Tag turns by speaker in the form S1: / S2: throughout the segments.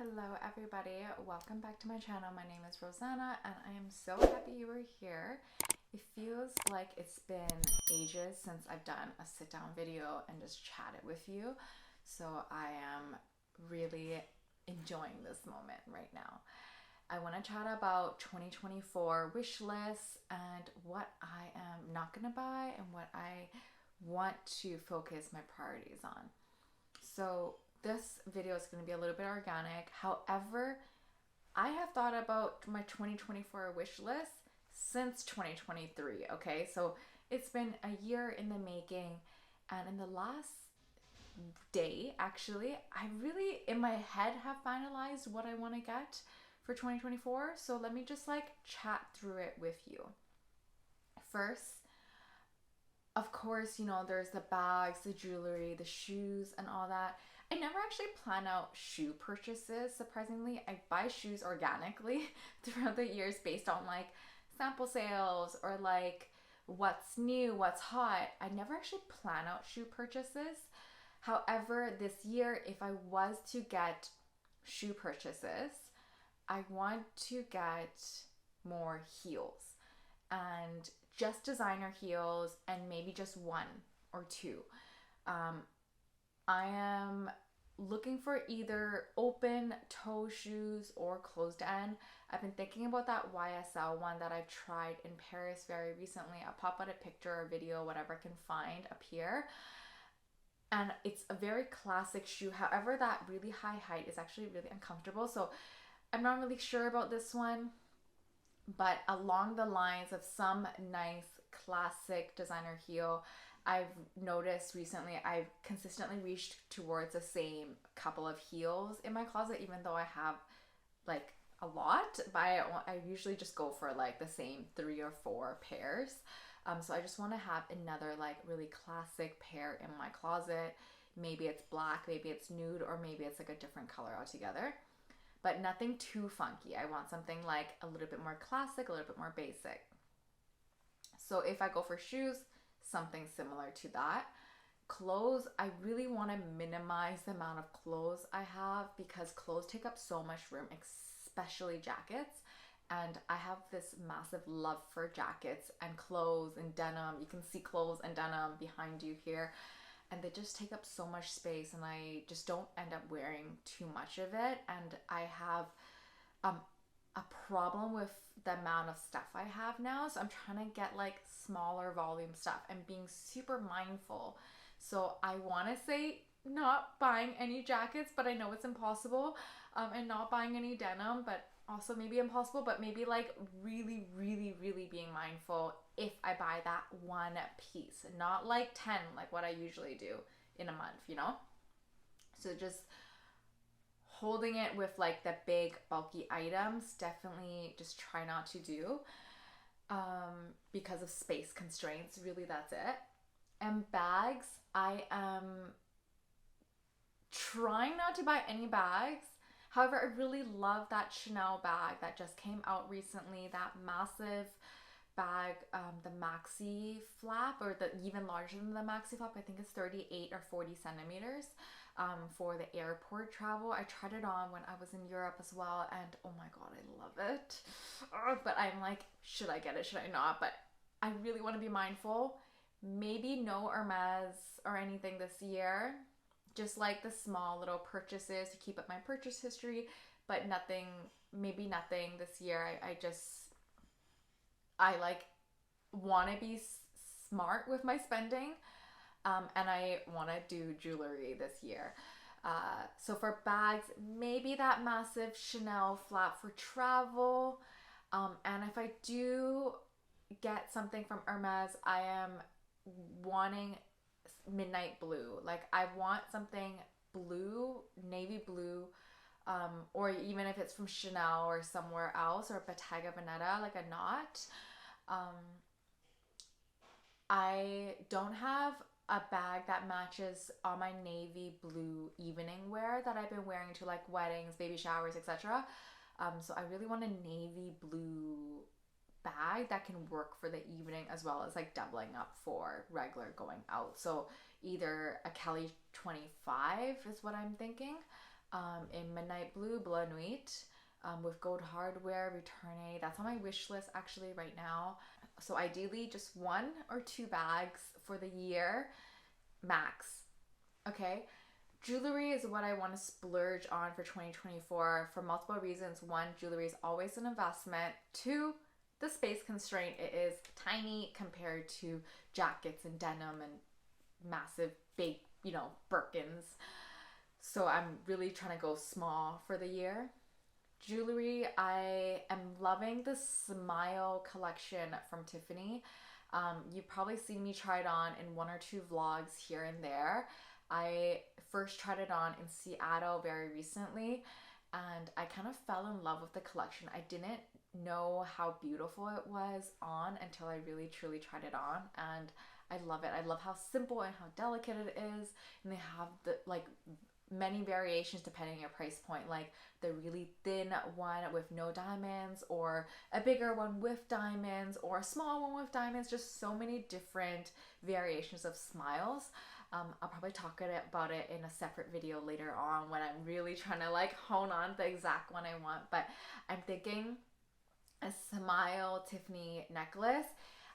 S1: Hello everybody, welcome back to my channel. My name is Rosanna and I am so happy you are here. It feels like it's been ages since I've done a sit down video and just chatted with you. So I am really enjoying this moment right now. I want to chat about 2024 wish lists and what I am not going to buy and what I want to focus my priorities on. So this video is going to be a little bit organic. However, I have thought about my 2024 wish list since 2023. Okay, so it's been a year in the making, and in the last day, actually, I really in my head have finalized what I want to get for 2024. So let me just chat through it with you. First, of course, there's the bags, the jewelry, the shoes, and all that. I never actually plan out shoe purchases, surprisingly. I buy shoes organically throughout the years based on sample sales or what's new, what's hot. I never actually plan out shoe purchases. However, this year, if I was to get shoe purchases, I want to get more heels and just designer heels and maybe just one or two. I am looking for either open toe shoes or closed end. I've been thinking about that YSL one that I've tried in Paris very recently. I'll pop out a picture or video, whatever I can find up here. And it's a very classic shoe. However, that really high height is actually really uncomfortable. So I'm not really sure about this one. But along the lines of some nice classic designer heel, I've noticed recently I've consistently reached towards the same couple of heels in my closet, even though I have a lot, but I usually just go for the same 3 or 4 pairs. So I just want to have another really classic pair in my closet. Maybe it's black, maybe it's nude, or maybe it's a different color altogether. But nothing too funky. I want something a little bit more classic, a little bit more basic. So if I go for shoes, something similar to that. Clothes, I really want to minimize the amount of clothes I have because clothes take up so much room, especially jackets. And I have this massive love for jackets and clothes and denim. You can see clothes and denim behind you here. And they just take up so much space and I just don't end up wearing too much of it. And I have a problem with the amount of stuff I have now. So I'm trying to get smaller volume stuff and being super mindful. So I want to say not buying any jackets, but I know it's impossible. And not buying any denim, but also maybe impossible, but maybe really, really, really being mindful if I buy that one piece, not 10 what I usually do in a month, So just holding it with the big bulky items, definitely just try not to do because of space constraints. Really, that's it. And bags, I am trying not to buy any bags. However, I really love that Chanel bag that just came out recently, that massive bag, the maxi flap, or the even larger than the maxi flap. I think it's 38 or 40 centimeters for the airport travel. I tried it on when I was in Europe as well, and oh my god, I love it. But I'm should I get it? Should I not? But I really want to be mindful. Maybe no Hermes or anything this year. Just the small little purchases to keep up my purchase history, but maybe nothing this year. I want to be smart with my spending, and I want to do jewelry this year. So for bags, maybe that massive Chanel flap for travel. And if I do get something from Hermes, I am wanting midnight blue. I want something blue, navy blue, or even if it's from Chanel or somewhere else, or Bottega Veneta, a knot. I don't have a bag that matches all my navy blue evening wear that I've been wearing to weddings, baby showers, etc. So I really want a navy blue bag that can work for the evening as well as doubling up for regular going out. So either a Kelly 25 is what I'm thinking, in Midnight Blue, Bleu Nuit, with gold hardware, return. That's on my wish list actually right now. So ideally just 1 or 2 bags for the year max. Okay. Jewelry is what I want to splurge on for 2024 for multiple reasons. One, jewelry is always an investment. Two, the space constraint, it is tiny compared to jackets and denim and massive big, Birkins. So I'm really trying to go small for the year. Jewelry, I am loving the Smile collection from Tiffany. You've probably seen me try it on in 1 or 2 vlogs here and there. I first tried it on in Seattle very recently, and I kind of fell in love with the collection. I didn't know how beautiful it was on until I really truly tried it on, and I love it. I love how simple and how delicate it is, and they have the many variations depending on your price point, like the really thin one with no diamonds, or a bigger one with diamonds, or a small one with diamonds. Just so many different variations of smiles. I'll probably talk about it in a separate video later on when I'm really trying to hone on the exact one I want. But I'm thinking a Smile Tiffany necklace.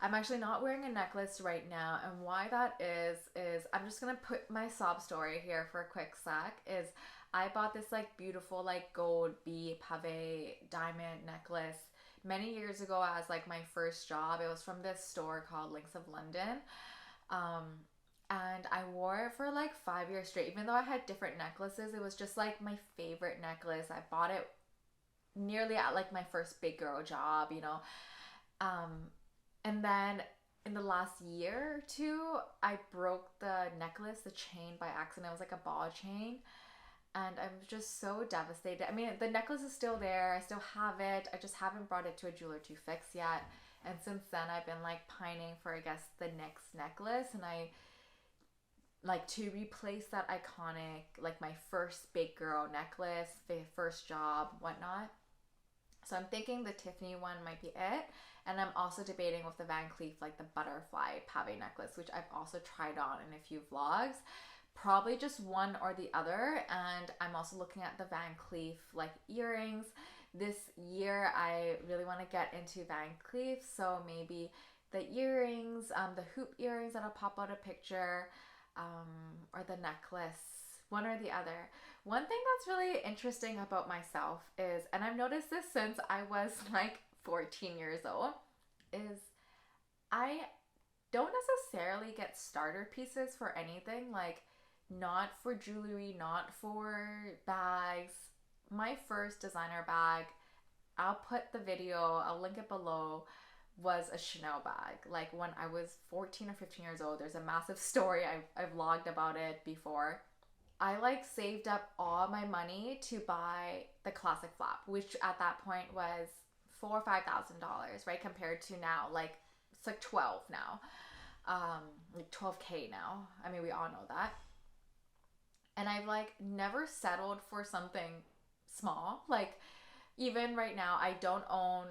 S1: I'm actually not wearing a necklace right now, and why that is I'm just gonna put my sob story here for a quick sec. Is I bought this beautiful gold B pave diamond necklace many years ago as my first job. It was from this store called Links of London. And I wore it for 5 years straight. Even though I had different necklaces, it was just my favorite necklace. I bought it nearly at my first big girl job, and then in the last year or 2, I broke the necklace, the chain, by accident. It was a ball chain, and I was just so devastated. I mean, the necklace is still there. I still have it. I just haven't brought it to a jeweler to fix yet. And since then, I've been pining for, I guess, the next necklace, and I to replace that iconic, my first big girl necklace, the first job, whatnot. So I'm thinking the Tiffany one might be it. And I'm also debating with the Van Cleef, the butterfly pave necklace, which I've also tried on in a few vlogs. Probably just one or the other. And I'm also looking at the Van Cleef earrings. This year I really want to get into Van Cleef, so maybe the earrings, the hoop earrings that'll pop out a picture, or the necklace, one or the other. One thing that's really interesting about myself is, and I've noticed this since I was 14 years old, is I don't necessarily get starter pieces for anything, not for jewelry, not for bags. My first designer bag, I'll put the video, I'll link it below, was a Chanel bag. When I was 14 or 15 years old, there's a massive story. I've vlogged about it before. I saved up all my money to buy the classic flap, which at that point was $4,000 or $5,000, right? Compared to now, it's 12 now, $12K now. I mean, we all know that. And I've never settled for something small. Even right now, I don't own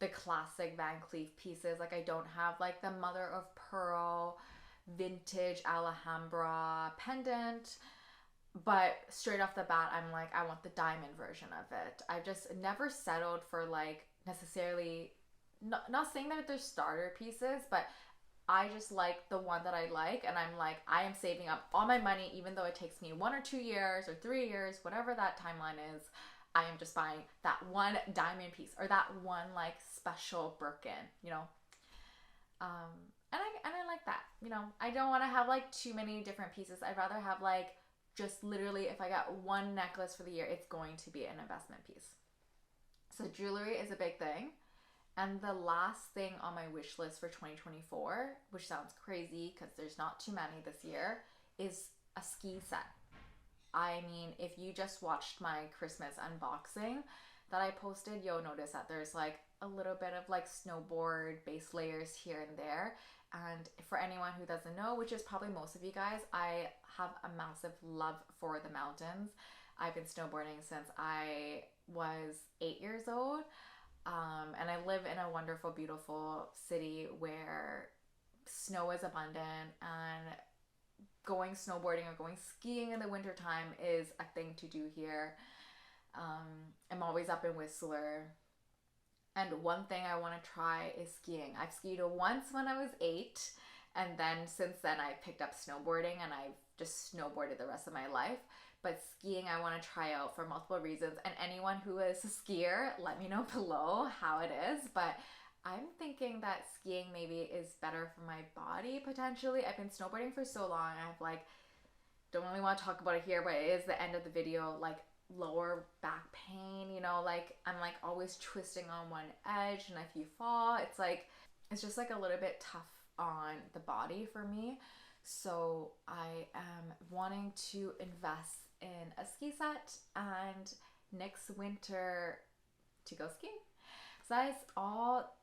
S1: the classic Van Cleef pieces. I don't have the mother of pearl vintage Alhambra pendant, but straight off the bat I'm I want the diamond version of it. I've just never settled for necessarily, not saying that there's starter pieces, but I just the one that I like, and I'm I am saving up all my money, even though it takes me 1 or 2 years or 3 years, whatever that timeline is. I am just buying that one diamond piece, or that one special Birkin, and I like that. I don't want to have too many different pieces. I'd rather have just literally, if I got one necklace for the year, it's going to be an investment piece. So jewelry is a big thing. And the last thing on my wish list for 2024, which sounds crazy because there's not too many this year, is a ski set. I mean, if you just watched my Christmas unboxing that I posted, you'll notice that there's a little bit of snowboard base layers here and there. And for anyone who doesn't know, which is probably most of you guys, I have a massive love for the mountains. I've been snowboarding since I was 8 years old. And I live in a wonderful, beautiful city where snow is abundant, and going snowboarding or going skiing in the wintertime is a thing to do here. I'm always up in Whistler. And one thing I want to try is skiing. I've skied once when I was 8, and then since then I picked up snowboarding and I've just snowboarded the rest of my life. But skiing I want to try out for multiple reasons. And anyone who is a skier, let me know below how it is. But I'm thinking that skiing maybe is better for my body potentially. I've been snowboarding for so long. I've like, don't really want to talk about it here, but it is the end of the video, like lower back pain, you know, like I'm like always twisting on one edge, and if you fall, it's like, it's just like a little bit tough on the body for me. So I am wanting to invest in a ski set and next winter to go skiing. So that is all,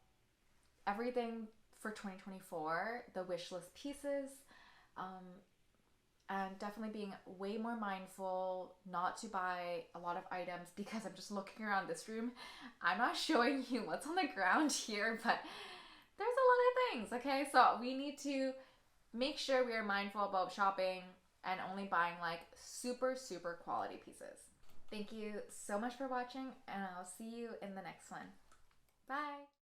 S1: everything for 2024, the wish list pieces. And definitely being way more mindful not to buy a lot of items, because I'm just looking around this room. I'm not showing you what's on the ground here, but there's a lot of things, okay? So we need to make sure we are mindful about shopping and only buying like super, super quality pieces. Thank you so much for watching, and I'll see you in the next one. Bye.